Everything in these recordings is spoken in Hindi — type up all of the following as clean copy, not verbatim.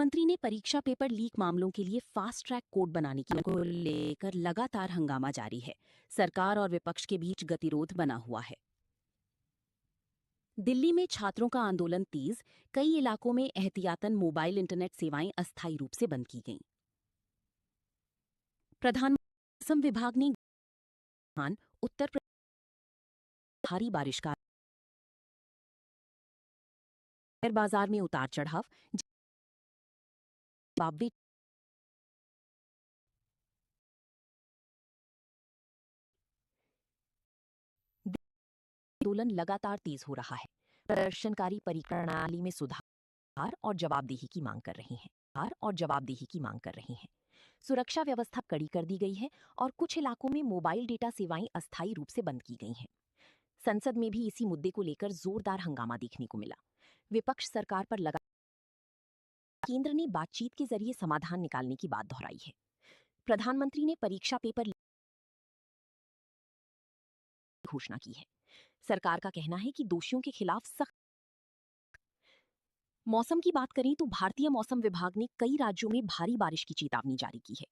प्रधानमंत्री ने परीक्षा पेपर लीक मामलों के लिए फास्ट ट्रैक कोर्ट बनाने की को लेकर लगातार हंगामा जारी है। सरकार और विपक्ष के बीच गतिरोध बना हुआ है। दिल्ली में छात्रों का आंदोलन तेज, कई इलाकों में एहतियातन मोबाइल इंटरनेट सेवाएं अस्थायी रूप से बंद की गईं। मौसम विभाग ने उत्तर प्रदेश भारी बारिश का शेयर बाजार में उतार चढ़ाव, जिम्बाब्वे आंदोलन लगातार तेज हो रहा है। प्रदर्शनकारी प्रणाली में सुधार और जवाबदेही की मांग कर रही हैं। सुरक्षा व्यवस्था कड़ी कर दी गई है और कुछ इलाकों में मोबाइल डेटा सेवाएं अस्थायी रूप से बंद की गई हैं। संसद में भी इसी मुद्दे को लेकर जोरदार हंगामा देखने को मिला। विपक्ष सरकार पर लगा केंद्र ने बातचीत के जरिए समाधान निकालने की बात दोहराई है। प्रधानमंत्री ने परीक्षा पेपर घोषणा की है। सरकार का कहना है कि दोषियों के खिलाफ सख्त। मौसम की बात करें तो भारतीय मौसम विभाग ने कई राज्यों में भारी बारिश की चेतावनी जारी की है।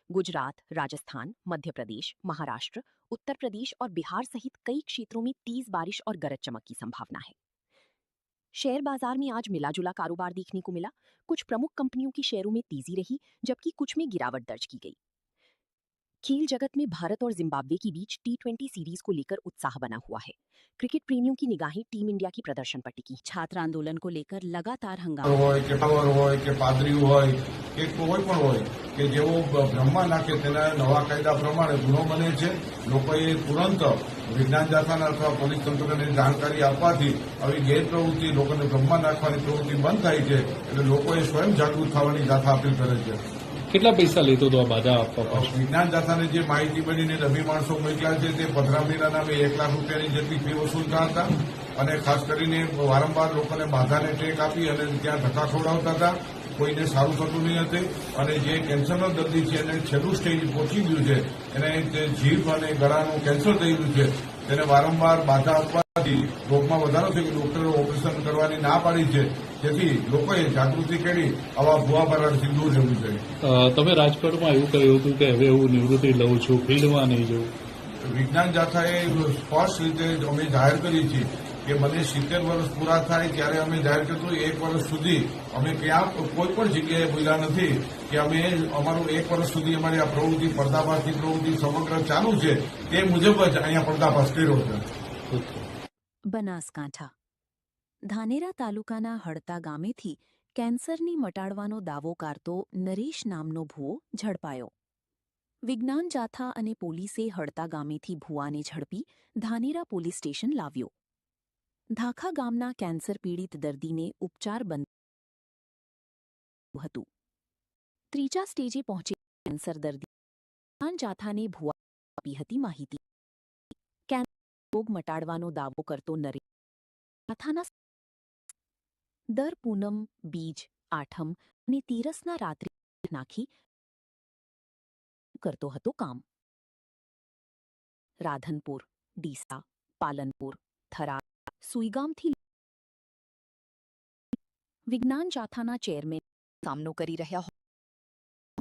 गुजरात, राजस्थान, मध्य प्रदेश, महाराष्ट्र, उत्तर प्रदेश और बिहार सहित कई क्षेत्रों में तेज बारिश और गरज चमक की संभावना है। शेयर बाजार में आज मिलाजुला कारोबार देखने को मिला। कुछ प्रमुख कंपनियों की शेयरों में तेजी रही, जबकि कुछ में गिरावट दर्ज की गई। खेल जगत में भारत और जिम्बाब्वे के बीच T20 सीरीज को लेकर उत्साह बना हुआ है। क्रिकेट प्रेमियों की निगाहें टीम इंडिया की प्रदर्शन पर टिकी। छात्र आंदोलन को लेकर लगातार हंगामा કે જેઓ બ્રહ્મા નાખે તેના નવા કાયદા પ્રમાણે ગુનો બને છે। લોકોએ તુરંત વિજ્ઞાન જાથાના અથવા પોલીસ તંત્રને જાણકારી આપવાથી આવી ગેરપ્રવૃત્તિ લોકોને બ્રહ્મા નાખવાની પ્રવૃત્તિ બંધ થાય છે। એટલે લોકોએ સ્વયં જાગૃત થવાની જાથા અપીલ કરે છે। કેટલા પૈસા લેતો હતો આ બાધા આપવા પાછળ? વિજ્ઞાન જાથાને જે માહિતી બનીને ડમી માણસો મોકલ્યા છે તે પધરામણીના નામે 1 લાખ રૂપિયાની જેટલી ફી વસૂલતા હતા અને ખાસ કરીને વારંવાર લોકોને બાધાને ટેક આપી અને ત્યાં ધક્કા ખવડાવતા હતા। કોઈને સારું થતું નહીં હતું અને જે કેન્સરનો દર્દી છે એને છેલ્લું સ્ટેજ પહોંચી ગયું છે, એને જીભ અને ગળાનું કેન્સર થઈ ગયું છે, તેને વારંવાર બાધા આપવાથી રોગમાં વધારો થયો કે ડોક્ટરો ઓપરેશન કરવાની ના પાડી છે। જેથી લોકોએ જાગૃતિ કરી આવા ભુવા ભરાડથી દૂર રહેવું જોઈએ। તમે રાજકોટમાં એવું કહ્યું હતું કે હવે હું નિવૃત્તિ લઉં છું, ફિલ્ડમાં નહીં જવું। વિજ્ઞાન જાથાએ સ્પષ્ટ રીતે અમે જાહેર કરી છે કે મને 70 વર્ષ પૂરા થાય ત્યારે અમે જાહેર કર્યું 1 વર્ષ સુધી અમે ક્યાં કોઈ પણ જગ્યાએ બોલ્યા નથી કે અમે અમારું 1 વર્ષ સુધી અમારી આ પ્રવૃત્તિ પર્દાફાશની પ્રવૃત્તિ સમગ્ર ચાલુ છે, તે મુજબ જ અહીંયા પર્દાફાશ કર્યો છે। બનાસકાંઠા ધાનેરા તાલુકાના હડતા ગામેથી કેન્સરની મટાડવાનો દાવો કરતો નરેશ નામનો ભૂવો ઝડપાયો। વિજ્ઞાન જાથા અને પોલીસે હડતા ગામેથી ભૂવાને ઝડપી ધાનેરા પોલીસ સ્ટેશન લાવ્યો। ધાખા ગામના કેન્સર પીડિત દર્દીને ઉપચાર બંધ હતું। ત્રીજા સ્ટેજે પહોંચે કેન્સર દર્દી વિજ્ઞાન જાથાને ભૂવા આપી હતી માહિતી। કેન્સર રોગ મટાડવાનો દાવો કરતો નરેશ જાથાના દર પૂનમ, બીજ, આઠમ અને તીરસના રાત્રિ નાખી કરતો હતો કામ। રાધનપુર, ડીસા, પાલનપુર, થરાદ, સુઈગામથી વિજ્ઞાન જાથાના ચેરમેન સામનો કરી રહ્યા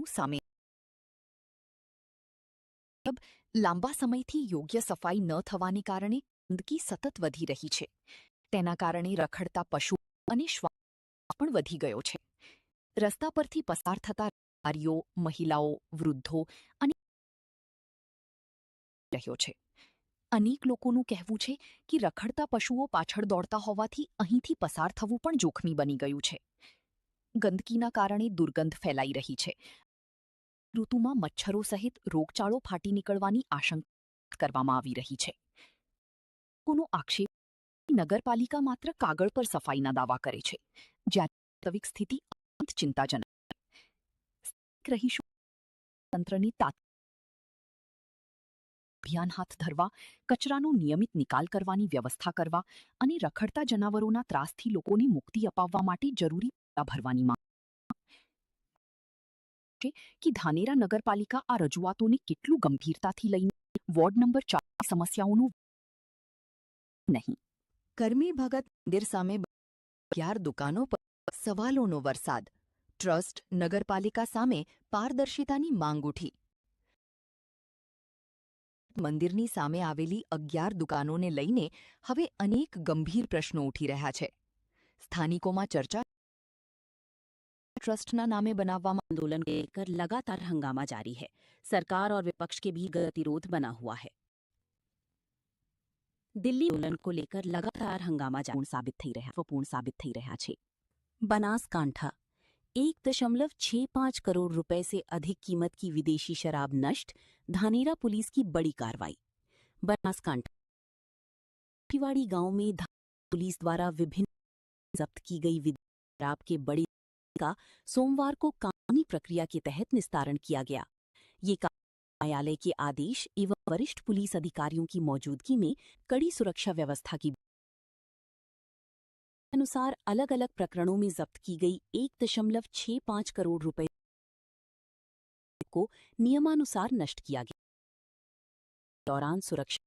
સામે લાંબા સમયથી યોગ્ય સફાઈ ન થવાને કારણે ગંદકી સતત વધી રહી છે। તેના કારણે રખડતા પશુ અને શ્વાસ પણ વધી ગયો છે। રસ્તા પરથી પસાર થતા વેપારીઓ, મહિલાઓ, વૃદ્ધો અને રહ્યો છે। અનેક લોકોનું કહેવું છે કે રખડતા પશુઓ પાછળ દોડતા હોવાથી અહીંથી પસાર થવું પણ જોખમી બની ગયું છે। ગંદકીના કારણે દુર્ગંધ ફેલાઈ રહી છે। ઋતુમાં મચ્છરો સહિત રોગચાળો ફાટી નીકળવાની આશંકા કરવામાં આવી રહી છે। લોકોનો આક્ષેપ નગરપાલિકા માત્ર કાગળ પર સફાઈના દાવા કરે છે, જ્યારે વાસ્તવિક સ્થિતિ અત્યંત ચિંતાજનક રહીશું તંત્રને અભિયાન હાથ ધરવા, કચરાનો નિયમિત નિકાલ કરવાની વ્યવસ્થા કરવા અને રખડતા જનાવરોના ત્રાસથી લોકોને મુક્તિ અપાવવા માટે જરૂરી પગલાં ભરવાની માંગ છે કે ધાનેરા નગરપાલિકા આ રજૂઆતોને કેટલું ગંભીરતાથી લઈને વોર્ડ નંબર 4 સમસ્યાઓનું નહીં। કરમી ભગત મંદિર સામે 11 દુકાનો પર સવાલોનો વરસાદ। ટ્રસ્ટ નગરપાલિકા સામે પારદર્શિતાની માંગ ઉઠી. મંદિરની સામે આવેલી 11 દુકાનોને લઈને હવે અનેક ગંભીર પ્રશ્નો ઉઠી રહ્યા છે. સ્થાનિકોમાં ચર્ચા ટ્રસ્ટના નામે બનાવવામાં आंदोलन को लेकर लगातार हंगामा जारी है. सरकार और विपक्ष के बीच गतिरोध बना हुआ है. दिल्ली आंदोलन को लेकर लगातार हंगामा पूर्ण साबित થઈ રહ્યા છે. बनासकांठा 1.65 करोड़ रुपए से अधिक कीमत की विदेशी शराब नष्ट, धानेरा पुलिस की बड़ी कार्रवाई. बनासकांठा भिवाड़ी गांव में पुलिस द्वारा विभिन्न जब्त की गई विदेशी शराब के बड़ी का सोमवार को कानूनी प्रक्रिया के तहत निस्तारण किया गया. ये न्यायालय के आदेश एवं वरिष्ठ पुलिस अधिकारियों की मौजूदगी में कड़ी सुरक्षा व्यवस्था की अनुसार अलग अलग प्रकरणों में जब्त की गई 1.65 करोड़ रुपए को नियमानुसार नष्ट किया गया. दौरान सुरक्षा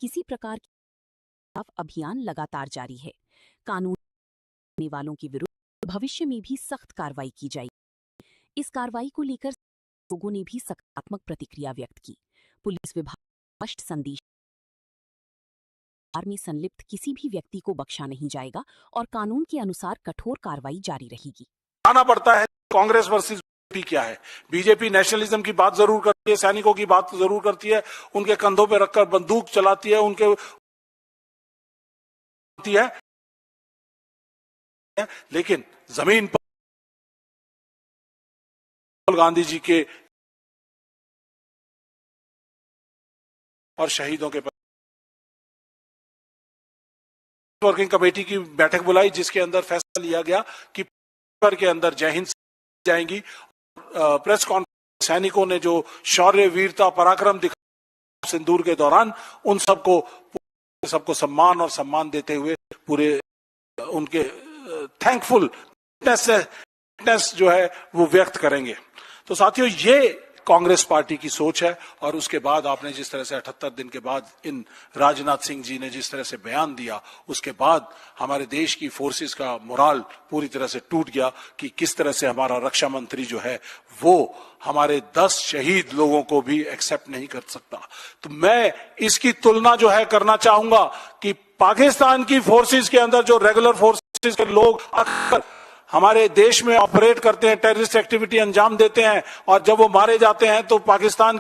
किसी प्रकार का अभियान लगातार जारी है. कानून करने वालों के विरुद्ध भविष्य में भी सख्त कार्रवाई की जाएगी. इस कार्रवाई को लेकर लोगों ने भी सकारात्मक प्रतिक्रिया व्यक्त की. पुलिस विभाग स्पष्ट संदेश में संलिप्त किसी भी व्यक्ति को बख्शा नहीं जाएगा और कानून के अनुसार कठोर कार्रवाई जारी रहेगी. आना पड़ता है कांग्रेस वर्सेस बीजेपी क्या है. बीजेपी नेशनलिज्म की बात जरूर करती है, सैनिकों की बात जरूर करती है, उनके कंधों पे रखकर बंदूक चलाती है, उनके है, लेकिन जमीन पर गांधी जी के और शहीदों के वर्किंग कमेटी की बैठक बुलाई जिसके अंदर फैसला लिया गया कि के अंदर जय हिंद जाएंगी. प्रेस कॉन्फ्रेंस सैनिकों ने जो शौर्य, वीरता, पराक्रम दिखाया सिंदूर के दौरान, उन सबको सम्मान और सम्मान देते हुए पूरे उनके थैंकफुलनेस जो है वो व्यक्त करेंगे. तो साथियों, ये कांग्रेस पार्टी की सोच है. और उसके बाद आपने जिस तरह से 78 दिन के बाद इन राजनाथ सिंह जी ने जिस तरह से बयान दिया, उसके बाद हमारे देश की फोर्सेस का मोराल पूरी तरह से टूट गया कि किस तरह से हमारा रक्षा मंत्री जो है वो हमारे 10 शहीद लोगों को भी एक्सेप्ट नहीं कर सकता. तो मैं इसकी तुलना जो है करना चाहूंगा कि पाकिस्तान की फोर्सेस के अंदर जो रेगुलर फोर्सेस के लोग अक्सर हमारे देश में ऑपरेट करते हैं, टेररिस्ट एक्टिविटी अंजाम देते हैं, और जब वो मारे जाते हैं तो पाकिस्तान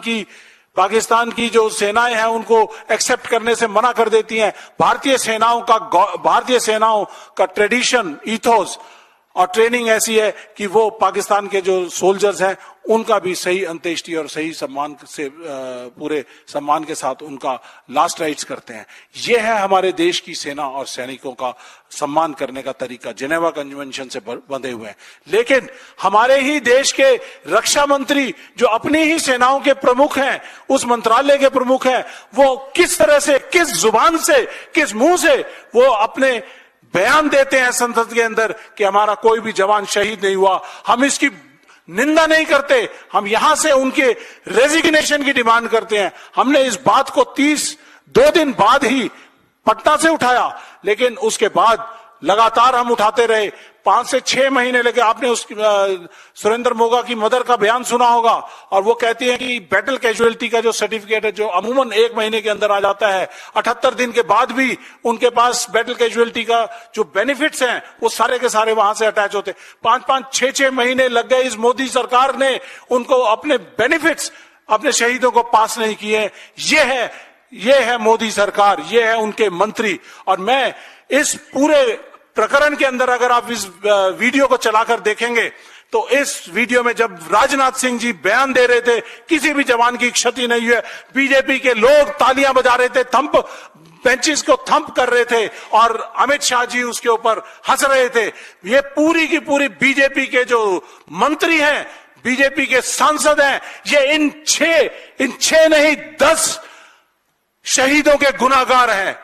की जो सेनाएं हैं उनको एक्सेप्ट करने से मना कर देती हैं. भारतीय सेनाओं का ट्रेडिशन, ईथोस और ट्रेनिंग ऐसी है कि वो पाकिस्तान के जो सोल्जर्स हैं उनका भी सही अंत्येष्टि और सही सम्मान से पूरे सम्मान के साथ उनका लास्ट राइट्स करते हैं. ये है हमारे देश की सेना और सैनिकों का सम्मान करने का तरीका, जिनेवा कन्वेंशन से बंधे हुए हैं. लेकिन हमारे ही देश के रक्षा मंत्री जो अपनी ही सेनाओं के प्रमुख हैं, उस मंत्रालय के प्रमुख हैं, वो किस तरह से, किस जुबान से, किस मुंह से वो अपने बयान देते हैं संसद के अंदर कि हमारा कोई भी जवान शहीद नहीं हुआ. हम इसकी निंदा नहीं करते, हम यहां से उनके रेजिग्नेशन की डिमांड करते हैं. हमने इस बात को 2 दिन बाद ही पटना से उठाया, लेकिन उसके बाद लगातार हम उठाते रहे. 5 से 6 महीने लगे. आपने उस सुरेंद्र मोगा की मदर का बयान सुना होगा, और वो कहती है कि बैटल कैजुअलिटी का जो सर्टिफिकेट है जो अमूमन 1 महीने के अंदर आ जाता है, 78 दिन के बाद भी उनके पास बैटल कैजुअलिटी का जो बेनिफिट्स हैं वो सारे के सारे वहां से अटैच होते. 5-5, 6-6 महीने लग गए. इस मोदी सरकार ने उनको अपने बेनिफिट्स, अपने शहीदों को पास नहीं किए. ये है मोदी सरकार, ये है उनके मंत्री. और मैं इस पूरे प्रकरण के अंदर अगर आप इस वीडियो को चलाकर देखेंगे तो इस वीडियो में जब राजनाथ सिंह जी बयान दे रहे थे, किसी भी जवान की क्षति नहीं हुई. बीजेपी के लोग तालियां बजा रहे थे, बेंचेस को थंप कर रहे थे, और अमित शाह जी उसके ऊपर हंस रहे थे. ये पूरी की पूरी बीजेपी के जो मंत्री हैं, बीजेपी के सांसद हैं, ये इन 6 नहीं 10 शहीदों के गुनाहगार हैं.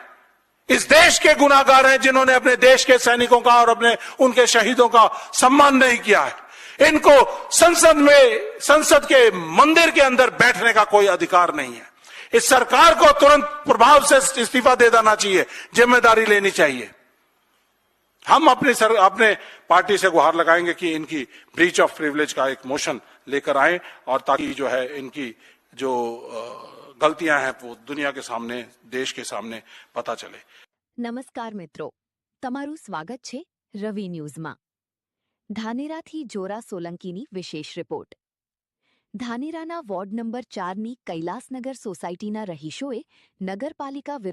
इस देश के गुनाहगार हैं जिन्होंने अपने देश के सैनिकों का और उनके शहीदों का सम्मान नहीं किया है. इनको संसद के मंदिर के अंदर बैठने का कोई अधिकार नहीं है. इस सरकार को तुरंत प्रभाव से इस्तीफा दे देना चाहिए, जिम्मेदारी लेनी चाहिए. हम अपने पार्टी से गुहार लगाएंगे कि इनकी ब्रीच ऑफ प्रिविलेज का एक मोशन लेकर आए और ताकि जो है इनकी जो गलतियां हैं वो दुनिया के सामने, देश के सामने पता चले। નમસ્કાર મિત્રો, તમારું સ્વાગત છે રવિ ન્યૂઝમાં। ધાનેરાથી જોરા સોલંકીની વિશેષ રિપોર્ટ। ધાનેરાના વોર્ડ નંબર 4ની કૈલાસનગર સોસાયટીના રહીશોએ નગરપાલિકા